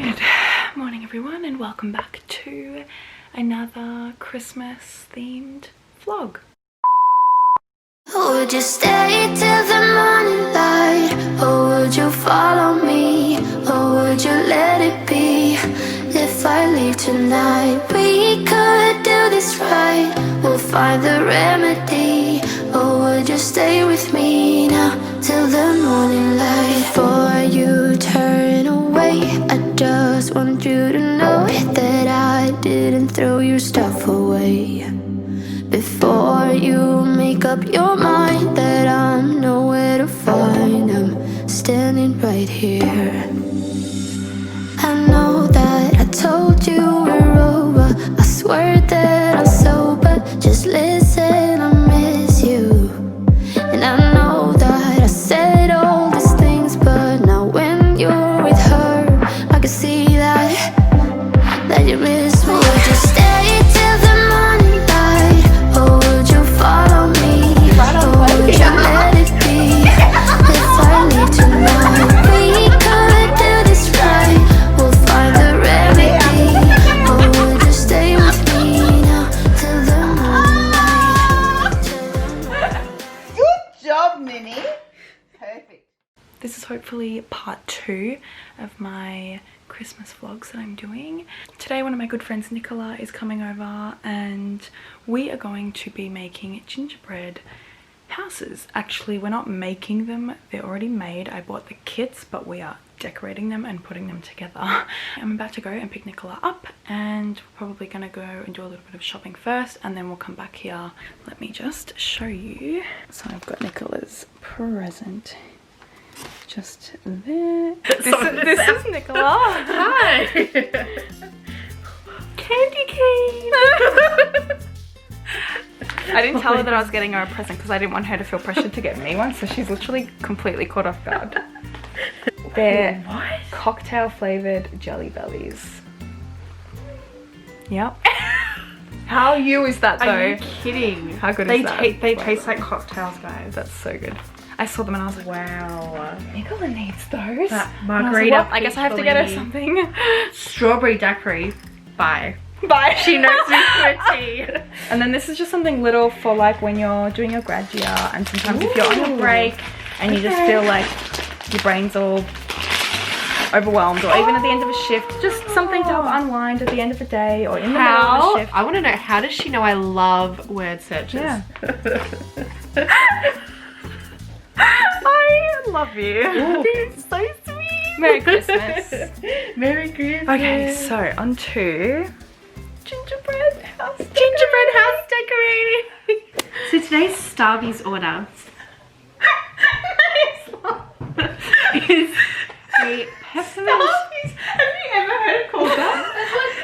Good morning everyone and welcome back to another Christmas themed vlog. Would you stay till the morning light? Or would you follow me? Or would you let it be? If I leave tonight, we could do this right. We'll find the remedy. Or would you stay with me now till the morning light? Before you turn away, I just want you to know that I didn't throw your stuff away. Before you make up your mind that I'm nowhere to find, I'm standing right here. I know that I told you we're over, I swear that I'm sober. Just listen, I miss you. And I know that I said all these things, but now when you're with her, I can see that you miss me. Would you stay till the morning light? Or would you follow me? Or would you let it be? If I leave tonight, we could do this right. We'll find the remedy. Or would you stay with me now till the morning light? Good job, Minnie. Perfect. This is hopefully part 2 of my Christmas vlogs that I'm doing. Today one of my good friends Nicola is coming over and we are going to be making gingerbread houses. Actually, we're not making them, they're already made. I bought the kits, but we are decorating them and putting them together. I'm about to go and pick Nicola up and we're probably gonna go and do a little bit of shopping first and then we'll come back here. Let me just show you. So I've got Nicola's present just there. This is Nicola. Hi! Candy cane! I didn't tell her that I was getting her a present because I didn't want her to feel pressured to get me one, so she's literally completely caught off guard. They're cocktail flavoured jelly bellies. Yep. How you is that though? Are you kidding? How good is that? They taste like cocktails, guys. That's so good. I saw them and I was like, Wow. Nicola needs those. That And I was like, margarita well, I guess I have to get her peach something. Strawberry daiquiri. Bye. Bye. She knows me to a T. And then this is just something little for like when you're doing your grad year and sometimes if you're on your break and you just feel like your brain's all overwhelmed or even at the end of a shift, just something to help unwind at the end of the day or in the middle of the shift. I want to know, how does she know I love word searches? Yeah. I love you. You're so sweet. Merry Christmas. Merry Christmas. Okay, so on to gingerbread house. Gingerbread house decorating. So today's Starby's order is a peppermint. Have you ever heard it called that?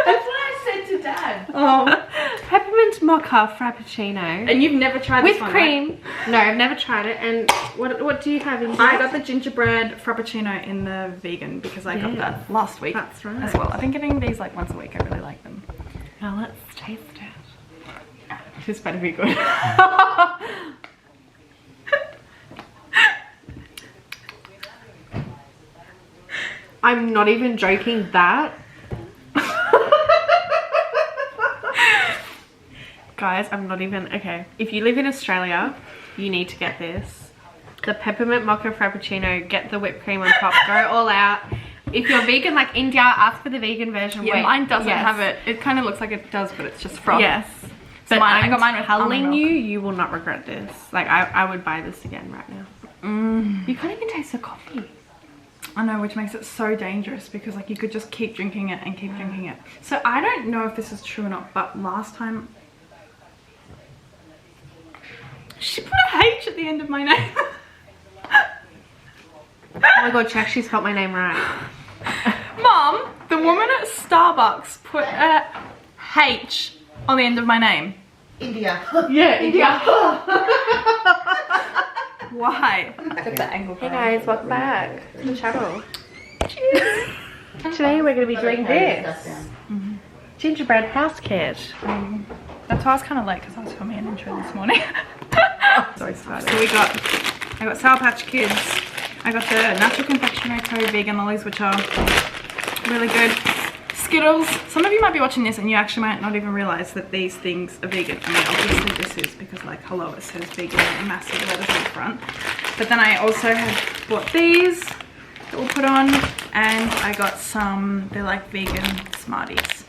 That's what I said to Dad. Oh. Peppermint mocha frappuccino. And you've never tried With this one, cream. right? No, I've never tried it. And what do you have in here? I got the gingerbread frappuccino in the vegan because I got that last week. That's right. As well. I've been getting these like once a week. I really like them. Now let's taste it. This better be good. I'm not even joking that. Guys, I'm not even, okay. If you live in Australia, you need to get this. The peppermint mocha frappuccino, get the whipped cream on top, go all out. If you're vegan like India, ask for the vegan version. Yeah, Wait, mine doesn't yes. have it. It kind of looks like it does, but it's just froth. Yes. So But I got mine with almond telling milk. you, you will not regret this. Like, I would buy this again right now. You can't even taste the coffee. I know, which makes it so dangerous because like you could just keep drinking it and keep drinking it. So I don't know if this is true or not, but last time she put a H at the end of my name. Oh my god, she actually spelled my name right. Mom, the woman at Starbucks put a H on the end of my name. India. Yeah, India. Why? Get the angle. Hey guys, welcome back to the channel. Cheers. Today we're going to be doing this. Gingerbread house kit. That's why I was kind of late because I was filming an intro this morning. So excited. So I got Sour Patch Kids. I got the Natural Confectionery Co. Vegan Lollies, which are Really good. Skittles. Some of you might be watching this and you actually might not even realize that these things are vegan. I mean, obviously this is because like, hello, it says vegan and massive letters on the front. But then I also have bought these that we'll put on, and I got some, they're like vegan Smarties.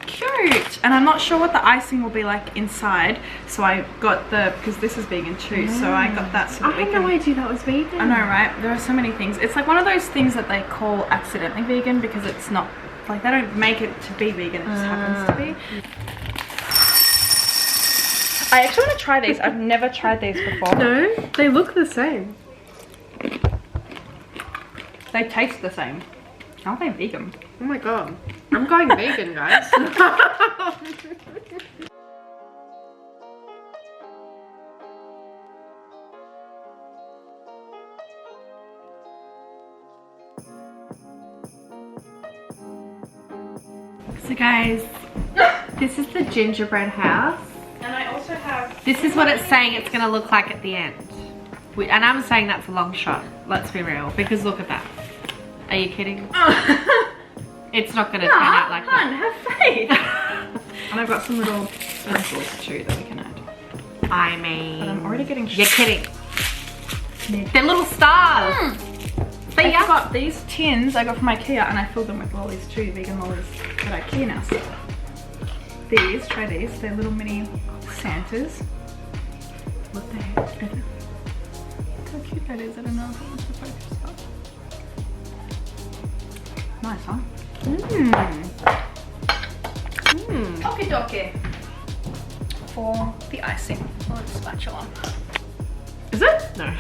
Cute. And I'm not sure what the icing will be like inside, so I got the, because this is vegan too, so I got that so that I had no idea that was vegan. I know, right? There are so many things. It's like one of those things that they call accidentally vegan because it's not, like they don't make it to be vegan, it just happens to be. I actually want to try these. I've never tried these before. No, they look the same. They taste the same. Aren't they vegan? Oh my god. I'm going vegan, guys. So guys, this is the gingerbread house. And I also have... This is what it's saying it's going to look like at the end. And I'm saying that's a long shot, let's be real, because look at that. Are you kidding? It's not going to turn out like that. Have faith. And I've got some little sprinkles too that we can add. I mean... But I'm already getting... You're kidding. They're little stars. I got these tins I got from IKEA and I filled them with lollies too, vegan lollies that IKEA now sell. These, try these, they're little mini Santas. What the heck? Look how cute that is, I don't know if it wants to focus up. Nice, huh? Okie dokie. For the icing. I'll just spatula on. Is it? No.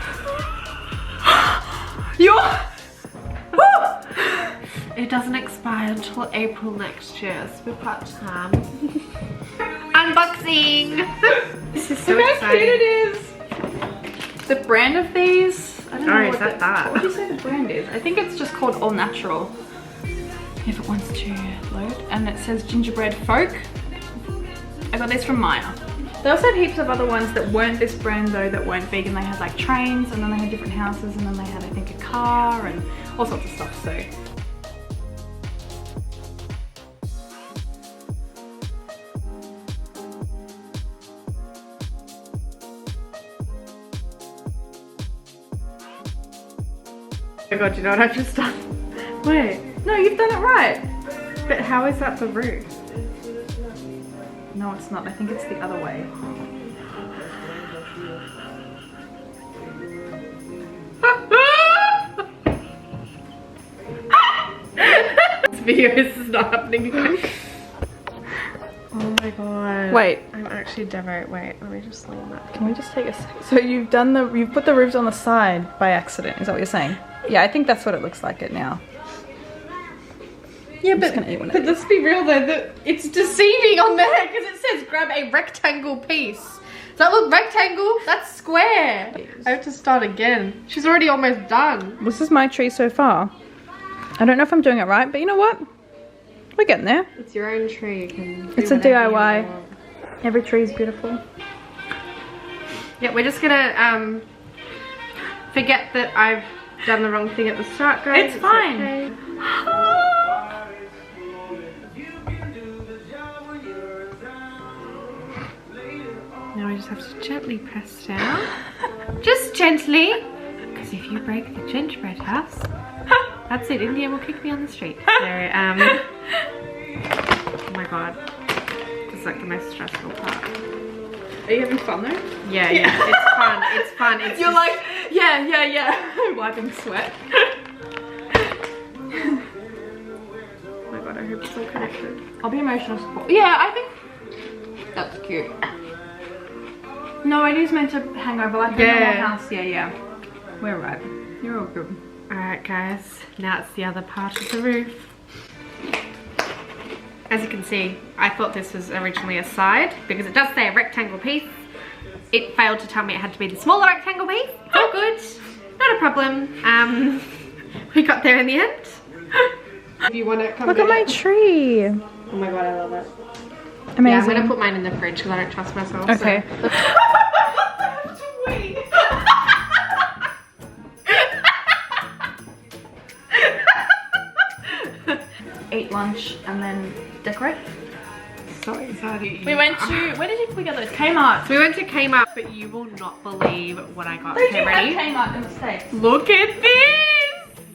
It doesn't expire until April next year, so we're part-time. Unboxing! This is so Look exciting. how cute it is! The brand of these, I don't know is what that that? What would you say the brand is? I think it's just called All Natural. If it wants to load. And it says Gingerbread Folk. I got these from Maya. They also had heaps of other ones that weren't this brand though, that weren't vegan. They had like trains, and then they had different houses, and then they had I think a car and all sorts of stuff, so. Oh my god, do you know what I've just done? Wait, no, you've done it right. But how is that the roof? No, it's not. I think it's the other way. This video is not happening again. Oh my god. Wait. I'm actually devo. Wait, let me just lean that. Can we just take a sec? So you've put the roofs on the side by accident, is that what you're saying? Yeah, I think that's what it looks like it now. Yeah, just gonna eat one of but let's be real though, it's deceiving on there because it says grab a rectangle piece. Does that look rectangle? That's square. I have to start again. She's already almost done. This is my tree so far. I don't know if I'm doing it right, but you know what? We're getting there. It's your own tree. You can do It's a whatever you DIY. want. Every tree is beautiful. Yeah, we're just gonna forget that I've done the wrong thing at the start, guys. It's fine. Okay. Now I just have to gently press down. Just gently. Because if you break the gingerbread house, that's it. India will kick me on the street. So, oh my god. This is like the most stressful part. Are you having fun though? Yeah, yeah. It's fun. It's fun. It's You're just... like, yeah. Wiping sweat. Oh my god, I hope it's all connected. I'll be emotional support. Yeah, I think that's cute. No, it is meant to hang over like a normal house. Yeah. We're right. You're all good. Alright guys, now it's the other part of the roof. As you can see, I thought this was originally a side because it does say a rectangle piece. It failed to tell me it had to be the smaller rectangle piece. It's all good, not a problem. We got there in the end. If you want to come Look at my tree. Oh my god, I love it. Amazing. Yeah, I'm gonna put mine in the fridge because I don't trust myself. Okay. So. eat lunch, and then decorate. So excited. We went to, where did we get those? Kmart. So we went to Kmart, but you will not believe what I got. They Okay, do ready? have Kmart in the States. Look at this!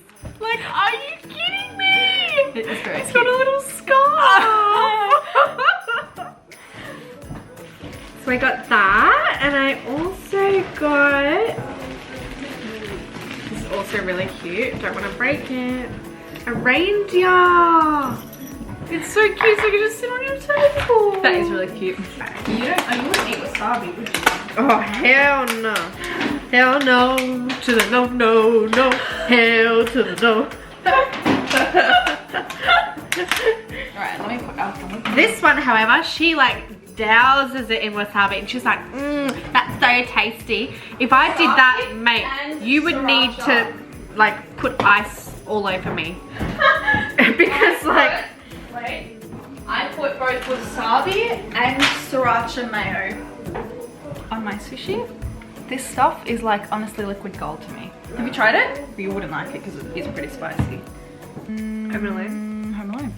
Like, are you kidding me? It is very It's cute. got a little scarf. So I got that, and I also got, this is also really cute, don't want to break it, a reindeer. It's so cute, so you can just sit on your table. That is really cute. You wouldn't eat wasabi, would you? Oh, hell no. Hell no to the no, no, no. Hell to the no. Alright, let me put alcohol. This one, however, she like douses it in wasabi and she's like, that's so tasty. If I did that, mate, you would need to like put ice all over me. Because like, wait, I put both wasabi and sriracha mayo on my sushi. This stuff is like honestly liquid gold to me. Have you tried it? You wouldn't like it because it is pretty spicy. Home Alone. Home Alone.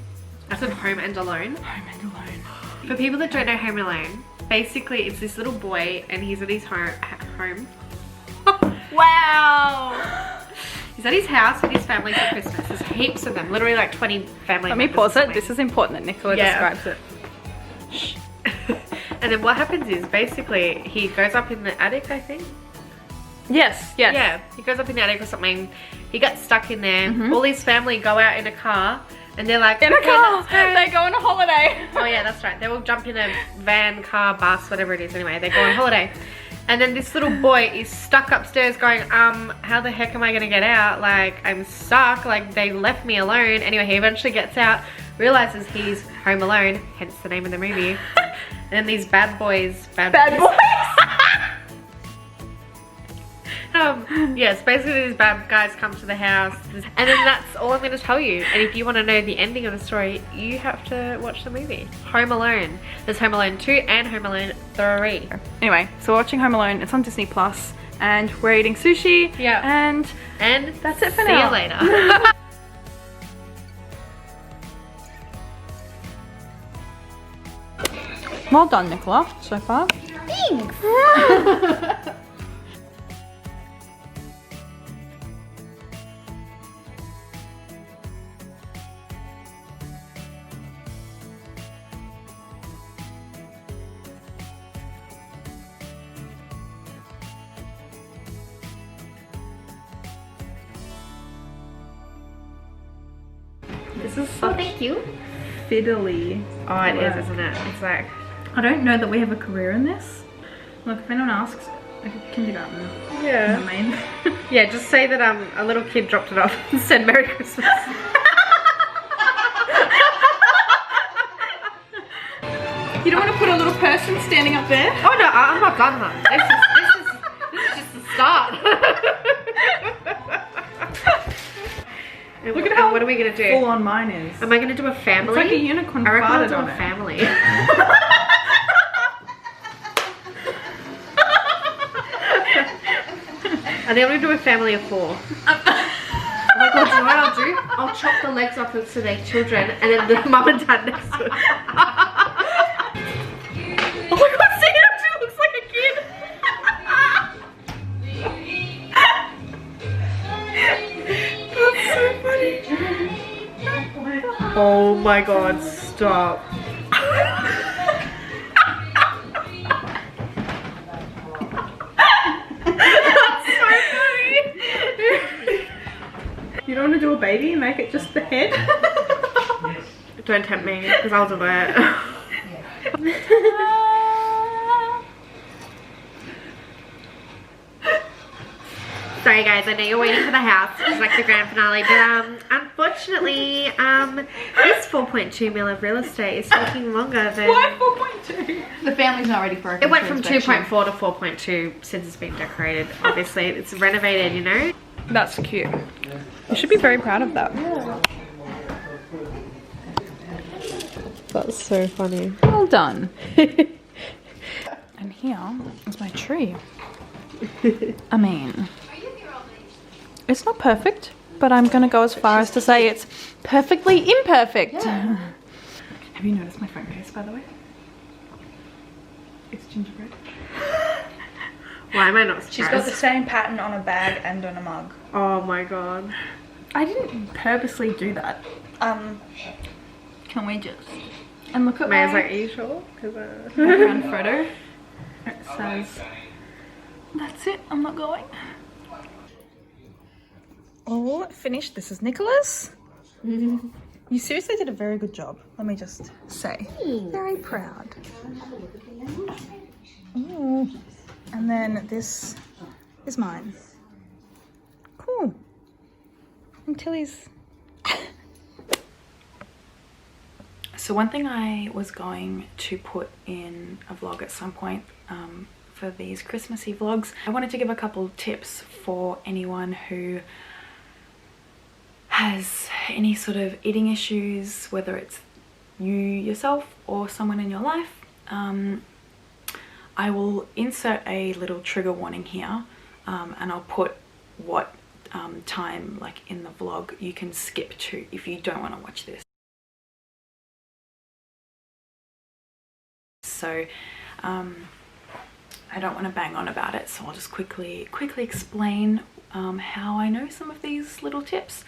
I said Home and Alone. Home and Alone. For people that don't know Home Alone, basically it's this little boy and he's at his home. Wow! He's at his house with his family for Christmas. There's heaps of them, literally like 20 family Let me members pause or it. something. This is important that Nicola Yeah. describes it. Shh. And then what happens is basically he goes up in the attic, I think. Yes, yes. Yeah, he goes up in the attic or something. He gets stuck in there. All his family go out in a car and they're like, In a "Okay, car! let's go." They go on a holiday! Oh yeah, that's right. They will jump in a van, car, bus, whatever it is anyway. They go on holiday. And then this little boy is stuck upstairs going, how the heck am I gonna get out? Like, I'm stuck, like they left me alone. Anyway, he eventually gets out, realizes he's home alone, hence the name of the movie. And then these bad boys. Yes, basically these bad guys come to the house. And then that's all I'm gonna tell you. And if you wanna know the ending of the story, you have to watch the movie. Home Alone. There's Home Alone 2 and Home Alone 3. Anyway, so we're watching Home Alone. It's on Disney Plus, and we're eating sushi. Yeah. And that's it for See now. you later. well done, Nicola, so far. Thanks. This is such Thank you. fiddly. Oh, it work. is, isn't it? It's like, I don't know that we have a career in this. Look, if anyone asks, like a kindergarten. yeah. I mean. Yeah, just say that a little kid dropped it off and said Merry Christmas. You don't want to put a little person standing up there? Oh no, I'm not done, hun. This is just the start. Look at how what are we gonna do? full on mine is. Am I gonna do a family? It's like a unicorn I reckon I'll farted do on a it. family. I think I'm gonna do a family of 4. Oh my god, do you know what I'll do? I'll chop the legs off to their children and then the mum and dad next to it. Oh my god, see, it actually looks like a kid. That's so funny. Oh my god, stop. That's so funny. You don't want to do a baby and make it just the head? Don't tempt me, because I'll do it. Sorry guys, I know you're waiting for the house, it's like the grand finale, but unfortunately, this 4.2 mil of real estate is taking longer than... Why 4.2? The family's not ready for a It went from inspection. 2.4 to 4.2 since it's been decorated. Obviously, it's renovated, you know? That's cute. You should be very proud of that. That's so funny. Well done. And here is my tree. I mean, it's not perfect, but I'm gonna go as far as to say it's perfectly imperfect. Yeah. Have you noticed my phone case, by the way? It's gingerbread. Why am I not surprised? She's got the same pattern on a bag and on a mug. Oh my god. I didn't purposely do that. Can we just... And look at Maya's my like, are you sure? background photo. It says, that's it, I'm not going. All finished. This is Nicola's. You seriously did a very good job. Let me just say. Very proud. Ooh. And then this is mine. Cool. And Tilly's. So one thing I was going to put in a vlog at some point for these Christmassy vlogs, I wanted to give a couple tips for anyone who has any sort of eating issues, whether it's you yourself or someone in your life. I will insert a little trigger warning here, and I'll put what time like in the vlog you can skip to if you don't want to watch this. So I don't want to bang on about it, so I'll just quickly explain how I know some of these little tips.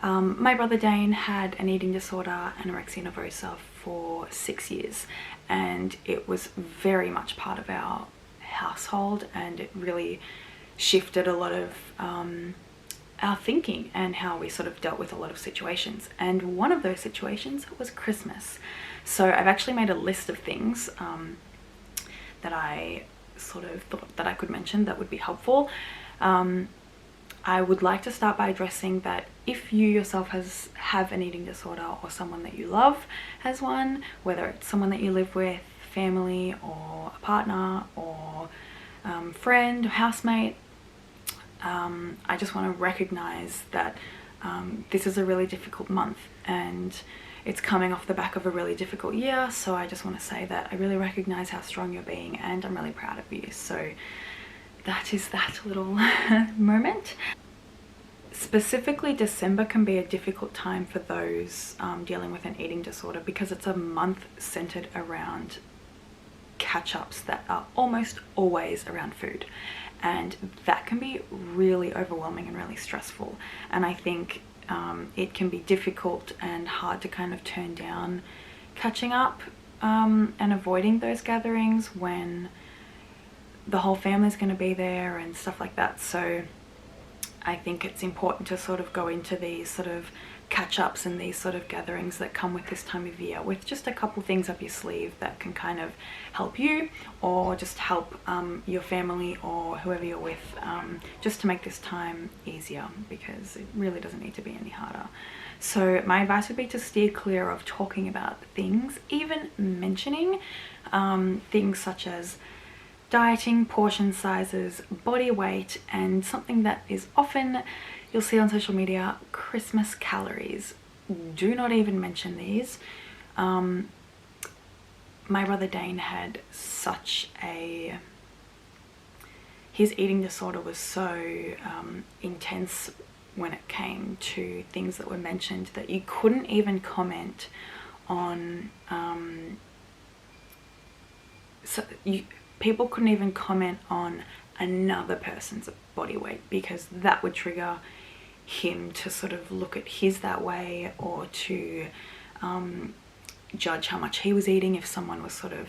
My brother Dane had an eating disorder, anorexia nervosa, for 6 years, and it was very much part of our household, and it really shifted a lot of our thinking and how we sort of dealt with a lot of situations. And one of those situations was Christmas. So I've actually made a list of things that I sort of thought that I could mention that would be helpful. I would like to start by addressing that if you yourself have an eating disorder, or someone that you love has one, whether it's someone that you live with, family, or a partner, or friend or housemate, I just want to recognize that this is a really difficult month, and it's coming off the back of a really difficult year. So I just want to say that I really recognize how strong you're being, and I'm really proud of you. So that is that little moment. Specifically, December can be a difficult time for those dealing with an eating disorder, because it's a month centered around catch-ups that are almost always around food, and that can be really overwhelming and really stressful. And I think it can be difficult and hard to kind of turn down catching up and avoiding those gatherings when the whole family's going to be there and stuff like that. So I think it's important to sort of go into these sort of catch-ups and these sort of gatherings that come with this time of year with just a couple things up your sleeve that can kind of help you, or just help your family or whoever you're with, just to make this time easier, because it really doesn't need to be any harder. So my advice would be to steer clear of talking about things, even mentioning things such as dieting, portion sizes, body weight, and something that is often you'll see on social media, Christmas calories. Do not even mention these. My brother Dane had such a... his eating disorder was so intense when it came to things that were mentioned that you couldn't even comment on... people couldn't even comment on another person's body weight, because that would trigger him to sort of look at his that way, or to judge how much he was eating. If someone was sort of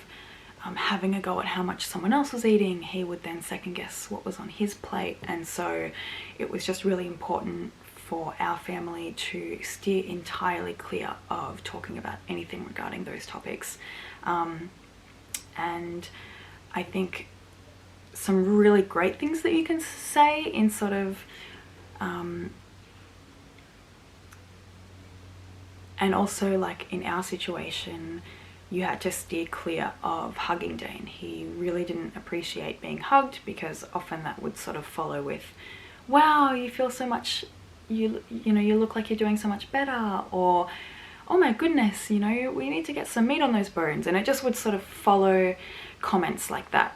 having a go at how much someone else was eating, he would then second guess what was on his plate. And so it was just really important for our family to steer entirely clear of talking about anything regarding those topics. And I think some really great things that you can say in sort of and also, like in our situation, you had to steer clear of hugging Dane. He really didn't appreciate being hugged, because often that would sort of follow with, wow, you feel so much, you know, you look like you're doing so much better, or oh my goodness, you know, we need to get some meat on those bones. And it just would sort of follow comments like that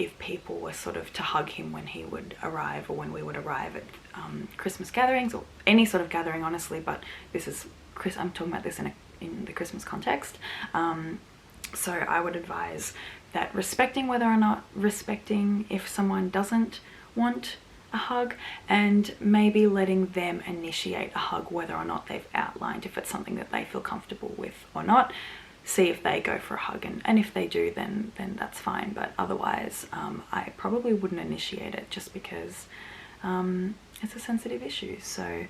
if people were sort of to hug him when he would arrive, or when we would arrive at Christmas gatherings, or any sort of gathering honestly, but this is I'm talking about this in the Christmas context. So I would advise that respecting if someone doesn't want a hug, and maybe letting them initiate a hug, whether or not they've outlined if it's something that they feel comfortable with or not. See if they go for a hug, and if they do, then that's fine, but otherwise I probably wouldn't initiate it, just because it's a sensitive issue. So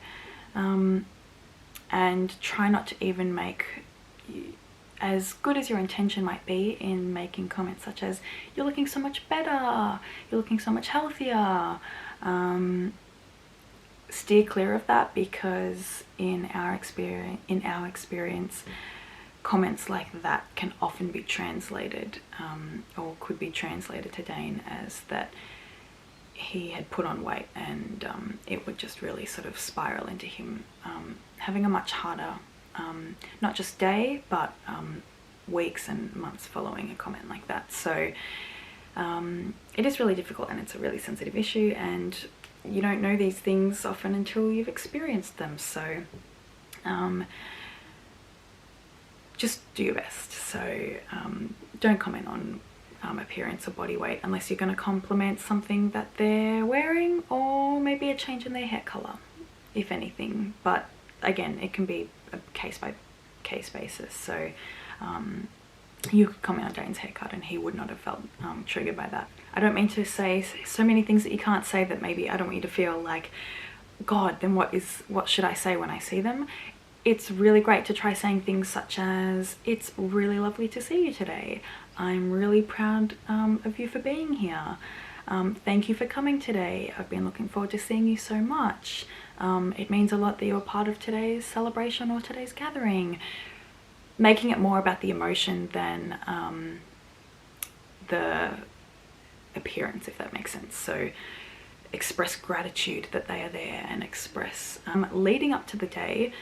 and try not to even make, as good as your intention might be in making comments such as "you're looking so much better," "you're looking so much healthier," steer clear of that, because in our experience comments like that can often be translated, or could be translated to Dane as that he had put on weight, and it would just really sort of spiral into him having a much harder not just day, but weeks and months following a comment like that. So it is really difficult, and it's a really sensitive issue, and you don't know these things often until you've experienced them. So just do your best. So don't comment on appearance or body weight unless you're going to compliment something that they're wearing, or maybe a change in their hair color, if anything. But again, it can be a case by case basis. So you could comment on Dane's haircut and he would not have felt triggered by that. I don't mean to say so many things that you can't say, that maybe I don't want you to feel like, God, then what should I say when I see them? It's really great to try saying things such as, "It's really lovely to see you today. I'm really proud of you for being here. Thank you for coming today. I've been looking forward to seeing you so much. It means a lot that you're part of today's celebration or today's gathering." Making it more about the emotion than the appearance, if that makes sense. So express gratitude that they are there, and express leading up to the day,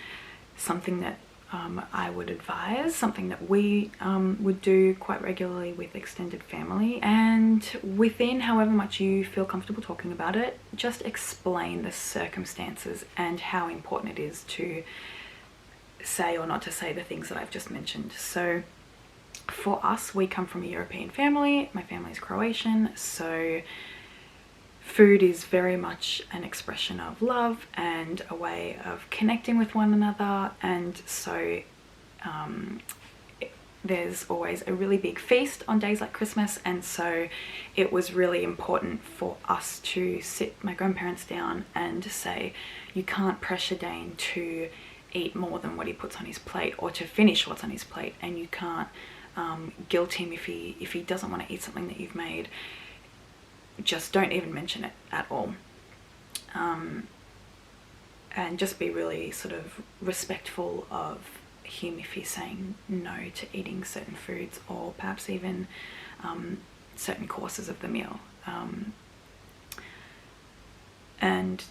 something that I would advise, something that we would do quite regularly with extended family, and within however much you feel comfortable talking about it, just explain the circumstances and how important it is to say or not to say the things that I've just mentioned. So for us, we come from a European family. My family is Croatian, so food is very much an expression of love and a way of connecting with one another. And so there's always a really big feast on days like Christmas, and so it was really important for us to sit my grandparents down and say, you can't pressure Dane to eat more than what he puts on his plate, or to finish what's on his plate, and you can't guilt him if he doesn't want to eat something that you've made. Just don't even mention it at all, and just be really sort of respectful of him if he's saying no to eating certain foods, or perhaps even certain courses of the meal. And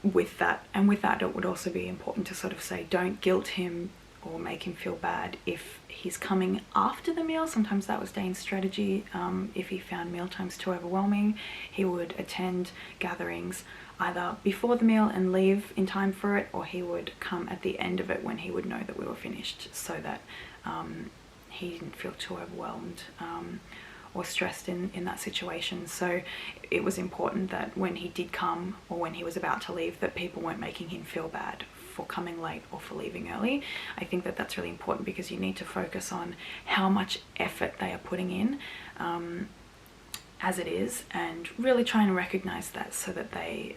with that, it would also be important to sort of say, don't guilt him or make him feel bad if he's coming after the meal. Sometimes that was Dane's strategy. If he found meal times too overwhelming, he would attend gatherings either before the meal and leave in time for it, or he would come at the end of it when he would know that we were finished, so that he didn't feel too overwhelmed or stressed in that situation. So it was important that when he did come, or when he was about to leave, that people weren't making him feel bad for coming late or for leaving early. I think that that's really important, because you need to focus on how much effort they are putting in as it is, and really try and recognize that, so that they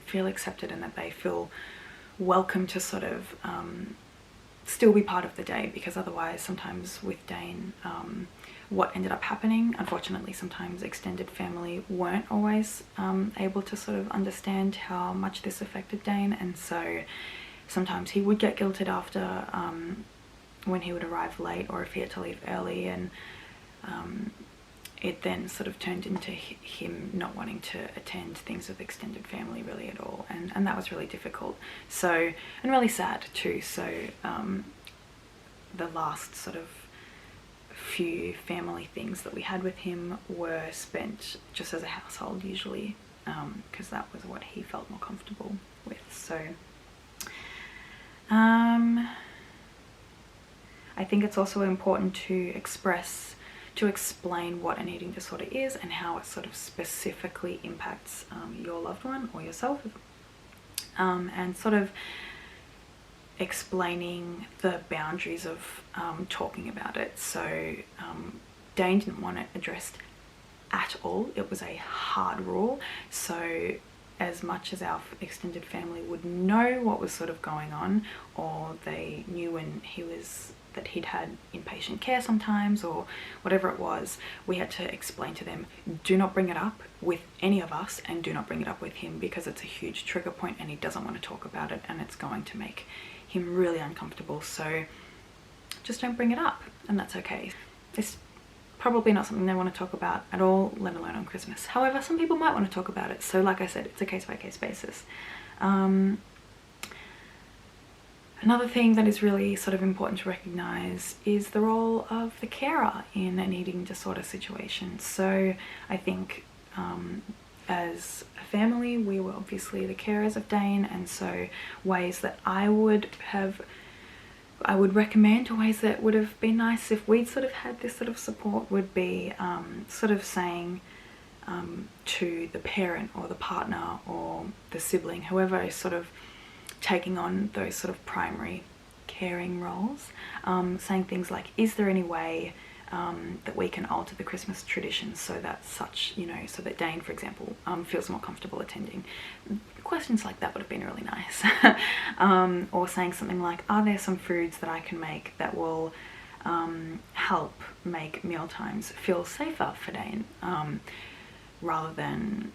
feel accepted and that they feel welcome to sort of still be part of the day. Because otherwise, sometimes with Dane, what ended up happening, unfortunately, sometimes extended family weren't always able to sort of understand how much this affected Dane, and so sometimes he would get guilted after when he would arrive late, or if he had to leave early, and it then sort of turned into him not wanting to attend things with extended family really at all, and that was really difficult. So, and really sad too. So the last sort of few family things that we had with him were spent just as a household usually, because that was what he felt more comfortable with. So I think it's also important to explain what an eating disorder is and how it sort of specifically impacts your loved one or yourself, and sort of explaining the boundaries of talking about it. So Dane didn't want it addressed at all. It was a hard rule. So as much as our extended family would know what was sort of going on, or they knew when that he'd had inpatient care sometimes or whatever it was, we had to explain to them, do not bring it up with any of us and do not bring it up with him, because it's a huge trigger point and he doesn't want to talk about it and it's going to make him really uncomfortable. So just don't bring it up, and that's okay. It's probably not something they want to talk about at all, let alone on Christmas. However, some people might want to talk about it. So like I said, it's a case-by-case basis. Another thing that is really sort of important to recognize is the role of the carer in an eating disorder situation. So I think as a family, we were obviously the carers of Dane, and so ways that I would recommend, or ways that would have been nice if we'd sort of had this sort of support, would be sort of saying to the parent or the partner or the sibling, whoever is sort of taking on those sort of primary caring roles, saying things like, is there any way that we can alter the Christmas tradition so that such, you know, so that Dane, for example, feels more comfortable attending. Questions like that would have been really nice. Or saying something like, are there some foods that I can make that will help make meal times feel safer for Dane, rather than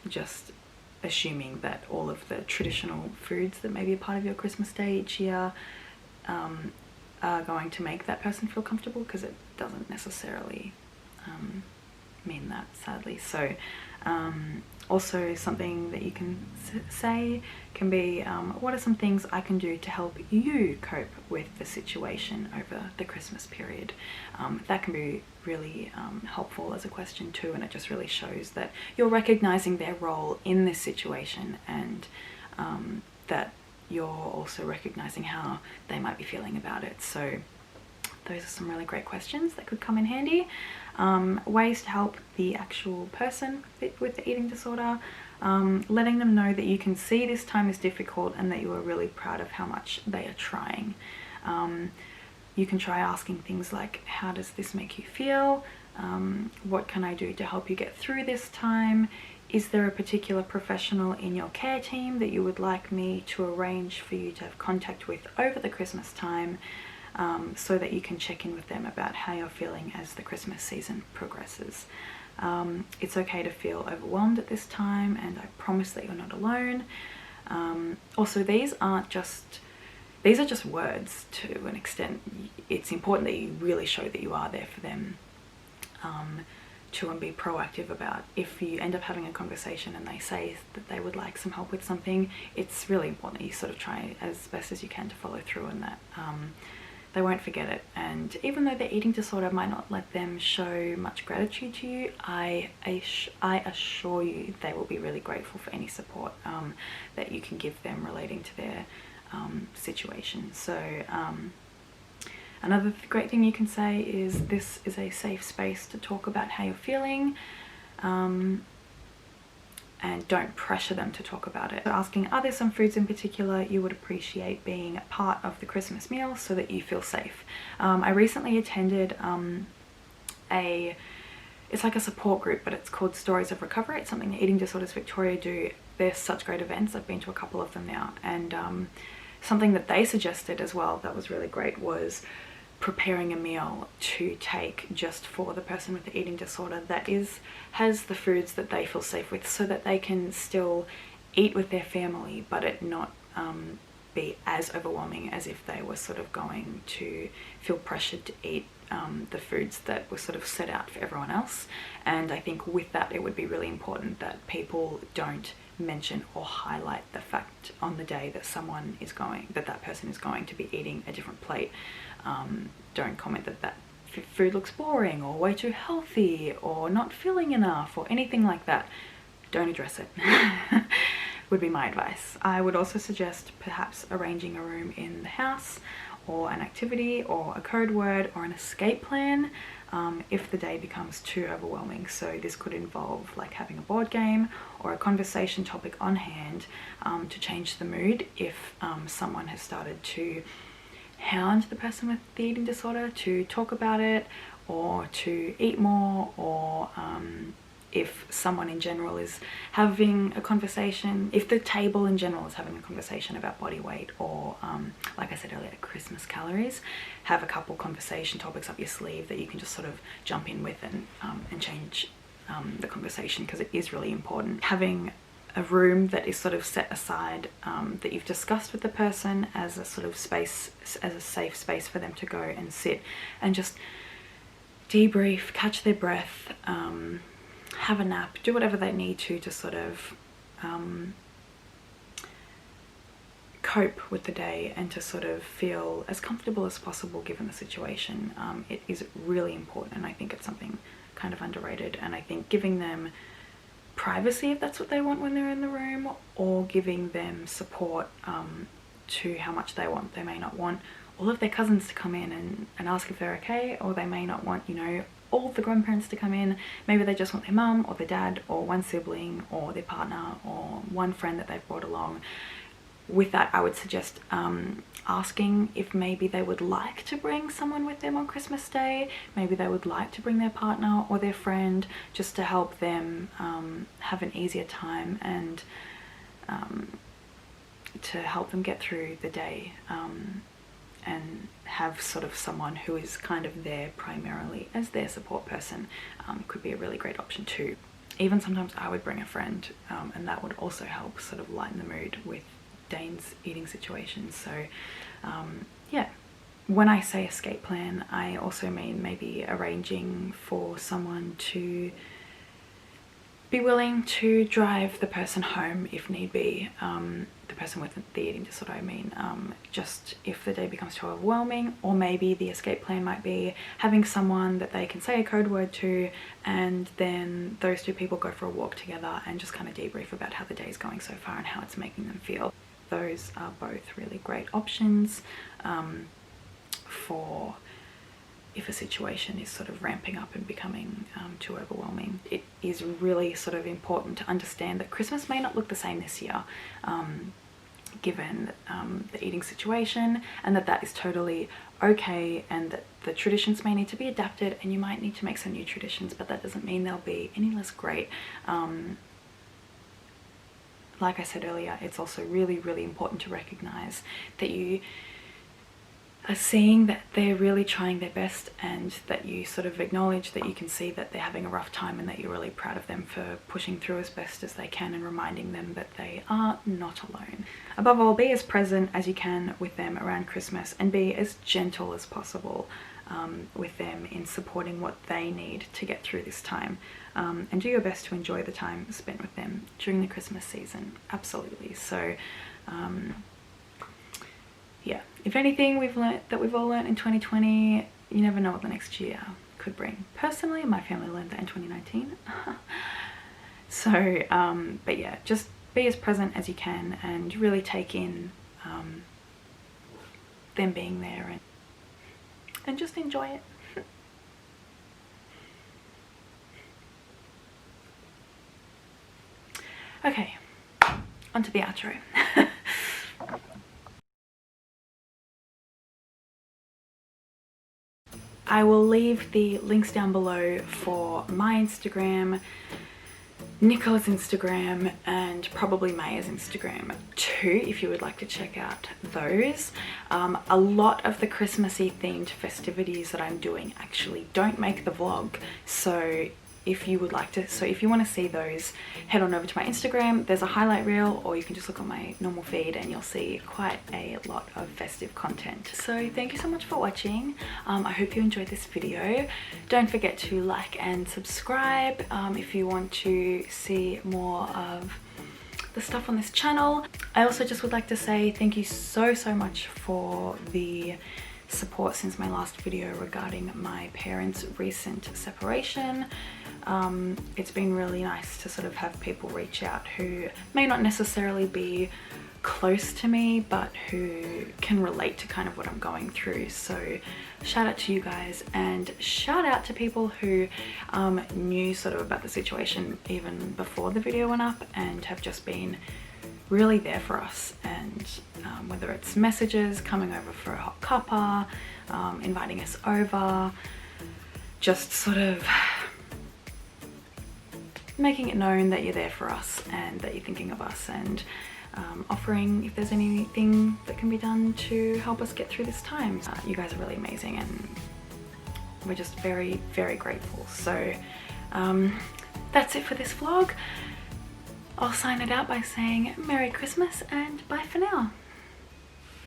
just assuming that all of the traditional foods that may be a part of your Christmas day each year are going to make that person feel comfortable, because it doesn't necessarily mean that, sadly. So also something that you can say can be, what are some things I can do to help you cope with the situation over the Christmas period? That can be really helpful as a question too, and it just really shows that you're recognizing their role in this situation, and that you're also recognizing how they might be feeling about it. So those are some really great questions that could come in handy. Ways to help the actual person with the eating disorder, letting them know that you can see this time is difficult and that you are really proud of how much they are trying. You can try asking things like, how does this make you feel? What can I do to help you get through this time? Is there a particular professional in your care team that you would like me to arrange for you to have contact with over the Christmas time, so that you can check in with them about how you're feeling as the Christmas season progresses. It's okay to feel overwhelmed at this time, and I promise that you're not alone. Also, these are just words to an extent. It's important that you really show that you are there for them, and be proactive about, if you end up having a conversation and they say that they would like some help with something, it's really important that you sort of try as best as you can to follow through on that. They won't forget it, and even though their eating disorder might not let them show much gratitude to you, I assure you they will be really grateful for any support that you can give them relating to their situation. So another great thing you can say is, this is a safe space to talk about how you're feeling, and don't pressure them to talk about it. Asking, are there some foods in particular you would appreciate being part of the Christmas meal so that you feel safe? I recently attended it's like a support group, but it's called Stories of Recovery. It's something that Eating Disorders Victoria do. They're such great events. I've been to a couple of them now, and something that they suggested as well that was really great was preparing a meal to take just for the person with the eating disorder that has the foods that they feel safe with, so that they can still eat with their family, but it not be as overwhelming as if they were sort of going to feel pressured to eat the foods that were sort of set out for everyone else. And I think with that, it would be really important that people don't mention or highlight the fact on the day that that person is going to be eating a different plate. Don't comment that food looks boring or way too healthy or not filling enough or anything like that. Don't address it. Would be my advice. I would also suggest perhaps arranging a room in the house, or an activity, or a code word, or an escape plan if the day becomes too overwhelming. So this could involve like having a board game or a conversation topic on hand to change the mood if someone has started to hound the person with the eating disorder to talk about it or to eat more, or if someone in general is having a conversation, if the table in general is having a conversation about body weight or like I said earlier, Christmas calories, have a couple conversation topics up your sleeve that you can just sort of jump in with and change the conversation, because it is really important. Having a room that is sort of set aside that you've discussed with the person as a sort of space, as a safe space for them to go and sit and just debrief, catch their breath, have a nap, do whatever they need to sort of cope with the day and to sort of feel as comfortable as possible given the situation. It is really important, and I think it's something kind of underrated, and I think giving them privacy if that's what they want when they're in the room, or giving them support to how much they want. They may not want all of their cousins to come in and ask if they're okay, or they may not want, you know, all of the grandparents to come in. Maybe they just want their mum or their dad or one sibling or their partner or one friend that they've brought along. With that, I would suggest asking if maybe they would like to bring someone with them on Christmas Day. Maybe they would like to bring their partner or their friend, just to help them have an easier time and to help them get through the day, and have sort of someone who is kind of there primarily as their support person. Could be a really great option too. Even sometimes I would bring a friend, and that would also help sort of lighten the mood with Dane's eating situation. So yeah, when I say escape plan, I also mean maybe arranging for someone to be willing to drive the person home if need be, the person with the eating disorder I mean, just if the day becomes too overwhelming. Or maybe the escape plan might be having someone that they can say a code word to, and then those two people go for a walk together and just kind of debrief about how the day is going so far and how it's making them feel. Those are both really great options for if a situation is sort of ramping up and becoming too overwhelming. It is really sort of important to understand that Christmas may not look the same this year, given the eating situation, and that is totally okay, and that the traditions may need to be adapted and you might need to make some new traditions, but that doesn't mean they'll be any less great. Like I said earlier, it's also really, really important to recognize that you are seeing that they're really trying their best, and that you sort of acknowledge that you can see that they're having a rough time, and that you're really proud of them for pushing through as best as they can and reminding them that they are not alone. Above all, be as present as you can with them around Christmas, and be as gentle as possible with them in supporting what they need to get through this time, and do your best to enjoy the time spent with them during the Christmas season. Absolutely. So yeah, if anything we've all learnt in 2020, you never know what the next year could bring. Personally, my family learned that in 2019. So but yeah, just be as present as you can and really take in them being there, and just enjoy it. Okay, onto the outro. I will leave the links down below for my Instagram, Nicola's Instagram, and probably Maya's Instagram too, if you would like to check out those. A lot of the Christmassy themed festivities that I'm doing actually don't make the vlog, so if you would like to, if you want to see those, head on over to my Instagram. There's a highlight reel, or you can just look on my normal feed and you'll see quite a lot of festive content. So thank you so much for watching. I hope you enjoyed this video. Don't forget to like and subscribe if you want to see more of the stuff on this channel. I also just would like to say thank you so much for the support since my last video regarding my parents' recent separation. It's been really nice to sort of have people reach out who may not necessarily be close to me but who can relate to kind of what I'm going through. So shout out to you guys, and shout out to people who knew sort of about the situation even before the video went up and have just been really there for us. And whether it's messages, coming over for a hot cuppa, inviting us over, just sort of making it known that you're there for us and that you're thinking of us, and offering if there's anything that can be done to help us get through this time. You guys are really amazing and we're just very grateful. So that's it for this vlog. I'll sign it out by saying Merry Christmas and bye for now.